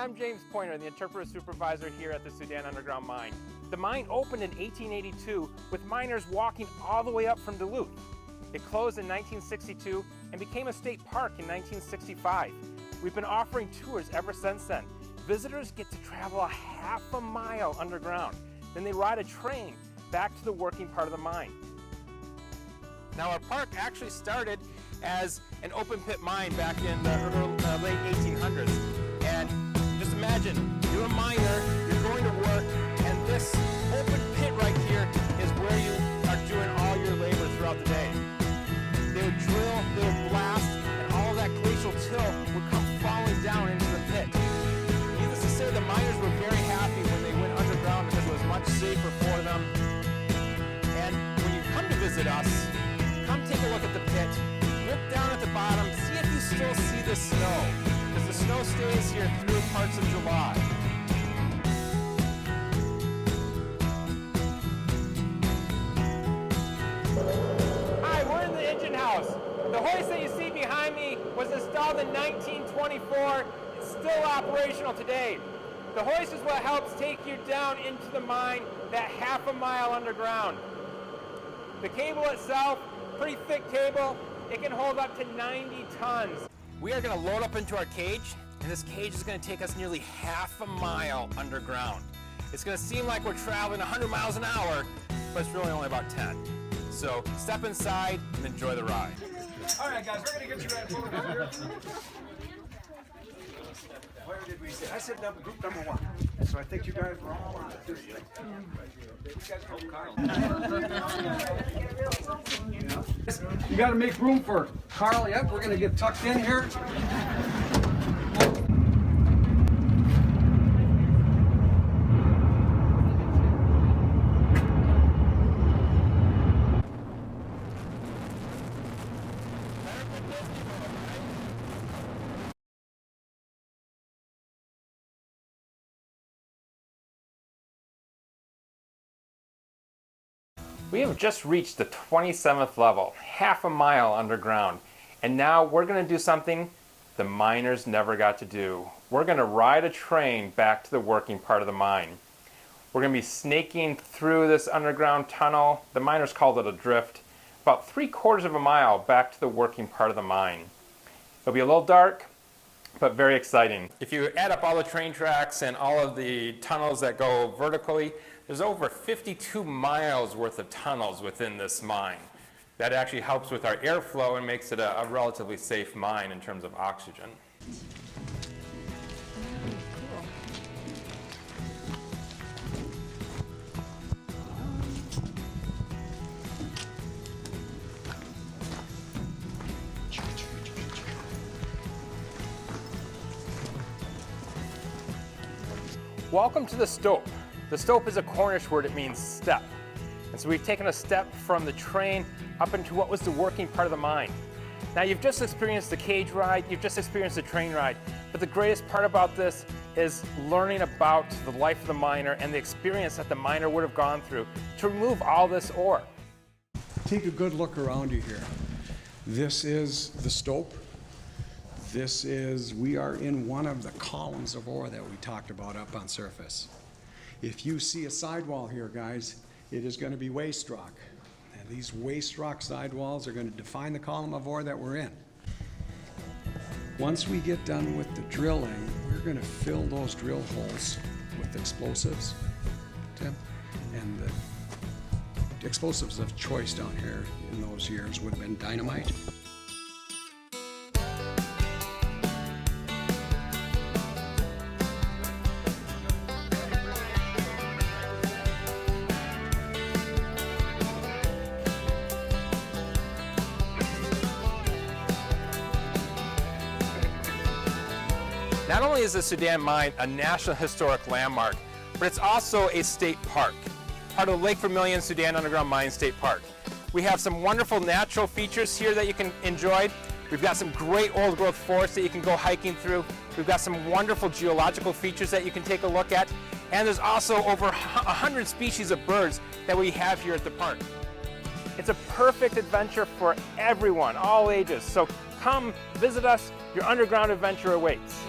I'm James Pointer, the interpretive supervisor here at the Soudan Underground Mine. The mine opened in 1882 with miners walking all the way up from Duluth. It closed in 1962 and became a state park in 1965. We've been offering tours ever since then. Visitors get to travel a half a mile underground. Then they ride a train back to the working part of the mine. Now our park actually started as an open pit mine back in the late 1800s. And just imagine, you're a miner, you're going to work, and this open pit right here is where you are doing all your labor throughout the day. They would drill, they would blast, and all of that glacial till would come falling down into the pit. Needless to say, the miners were very happy when they went underground because it was much safer for them. And when you come to visit us, come take a look at the pit, look down at the bottom, see if you still see the snow, because the snow stays here through parts of July. Hi, we're in the engine house. The hoist that you see behind me was installed in 1924. It's still operational today. The hoist is what helps take you down into the mine, that half a mile underground. The cable itself, pretty thick cable, it can hold up to 90 tons. We are going to load up into our cage, and this cage is going to take us nearly half a mile underground. It's going to seem like we're traveling 100 miles an hour, but it's really only about 10. So step inside and enjoy the ride. All right, guys, we're going to get you ready for here. Where did we sit? I said group number 1. So I think you guys were all on this thing. You got to make room for Carl. Yep, we're going to get tucked in here. We have just reached the 27th level, half a mile underground, and now we're going to do something the miners never got to do. We're going to ride a train back to the working part of the mine. We're going to be snaking through this underground tunnel. The miners called it a drift, about 3/4 of a mile back to the working part of the mine. It'll be a little dark, but very exciting. If you add up all the train tracks and all of the tunnels that go vertically, there's over 52 miles worth of tunnels within this mine. That actually helps with our airflow and makes it a relatively safe mine in terms of oxygen. Welcome to the stope. The stope is a Cornish word, it means step. And so we've taken a step from the train up into what was the working part of the mine. Now you've just experienced the cage ride, you've just experienced the train ride, but the greatest part about this is learning about the life of the miner and the experience that the miner would have gone through to remove all this ore. Take a good look around you here. This is the stope. We are in one of the columns of ore that we talked about up on surface. If you see a sidewall here, guys, it is going to be waste rock. And these waste rock sidewalls are going to define the column of ore that we're in. Once we get done with the drilling, we're going to fill those drill holes with explosives. Tim? And the explosives of choice down here in those years would have been dynamite. Not only is the Soudan Mine a National Historic Landmark, but it's also a state park, part of the Lake Vermilion Soudan Underground Mine State Park. We have some wonderful natural features here that you can enjoy. We've got some great old growth forests that you can go hiking through. We've got some wonderful geological features that you can take a look at. And there's also over 100 species of birds that we have here at the park. It's a perfect adventure for everyone, all ages. So come visit us. Your underground adventure awaits.